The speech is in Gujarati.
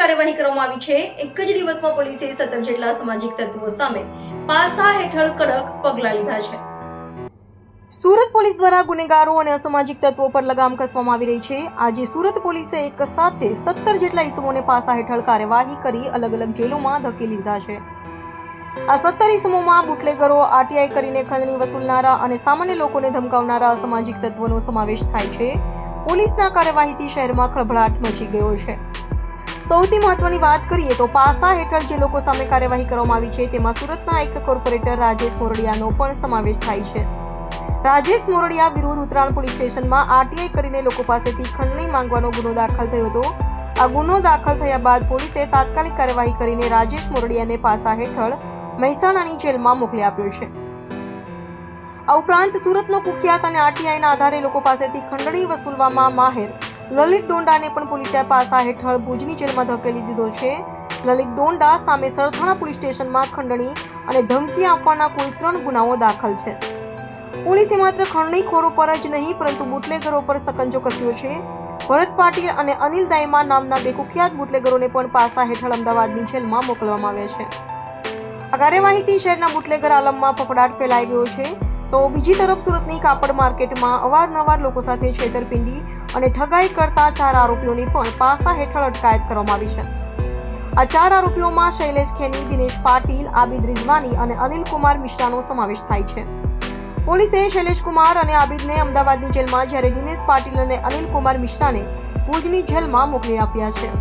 કાર્યવાહી કરવામાં આવી છે। એક જ દિવસમાં પોલીસે 17 જેટલા સામાજિક તત્વો સામે પાસા હેઠળ કડક પગલાં લીધા છે। સુરત પોલીસ દ્વારા ગુનેગારો અને અસામાજિક તત્વો પર લગામ કસવામાં આવી રહી છે। આજે સુરત પોલીસે એક સાથે 17 જેટલા ઇસમોને પાસા હેઠળ કાર્યવાહી કરી અલગ અલગ જેલોમાં ધકેલી દીધા છે। આ 17 ઇસમોમાં બુટલેગરો, આરટીઆઈ કરીને ખંડણી વસૂલનારા અને સામાન્ય લોકોને ધમકાવનારા અસામાજિક તત્વોનો સમાવેશ થાય છે। પોલીસના કાર્યવાહીથી શહેરમાં ખળભળાટ મચી ગયો છે। સૌથી મહત્વની વાત કરીએ તો પાસા હેઠળ જે લોકો સામે કાર્યવાહી કરવામાં આવી છે તેમાં સુરતના એક કોર્પોરેટર રાજેશ મોરડિયાનો પણ સમાવેશ થાય છે। રાજેશ મોરડિયા વિરુદ્ધ ઉત્તરાયણ પોલીસ સ્ટેશનમાં આરટીઆઈ કરીને લોકો પાસેથી ખંડણી માંગવાનો ગુનો દાખલ થયો હતો। આ ગુનો દાખલ થયા બાદ પોલીસે તાત્કાલિક કાર્યવાહી કરીને રાજેશ મોરડિયાને પાસા હેઠળ મહેસાણાની જેલમાં મોકલી આપ્યો છે। આ ઉપરાંત સુરતનો કુખ્યાત અને આરટીઆઈના આધારે લોકો પાસેથી ખંડણી વસૂલવામાં માહેર લલિત ડોંડાને પણ પોલીસે પાસા હેઠળ ભુજની જેલમાં ધકેલી દીધો છે। લલિત ડોંડા સામે સરથાણા પોલીસ સ્ટેશનમાં ખંડણી અને ધમકી આપવાના કુલ 3 ગુનાઓ દાખલ છે। પોલીસે માત્ર ખંડણીખોરો પર જ નહીં પરંતુ બુટલેગરો પર સકંજો કસ્યો છે। ભરત પાટીલ અને અનિલ દાયમા નામના બે કુખ્યાત બુટલેગરોને પણ પાસા હેઠળ અમદાવાદની જેલમાં મોકલવામાં આવ્યા છે। આ કાર્યવાહીથી શહેરના બુટલેગર આલમમાં ફફડાટ ફેલાઈ ગયો છે। તો બીજી તરફ સુરતની કાપડ માર્કેટમાં અવારનવાર લોકો સાથે છેતરપિંડી અને ઠગાઈ કરતા 4 આરોપીઓની પણ પાસા હેઠળ અટકાયત કરવામાં આવી છે। આ 4 આરોપીઓમાં શૈલેષ ખેની, દિનેશ પાટીલ, આબિદ રિઝવાની અને અનિલ કુમાર મિશ્રાનો સમાવેશ થાય છે। પોલીસે શૈલેષ કુમાર અને આબિદને અમદાવાદની જેલમાં જ્યારે દિનેશ પાટીલ અને અનિલ કુમાર મિશ્રાને ભુજની જેલમાં મોકલી આપ્યા છે।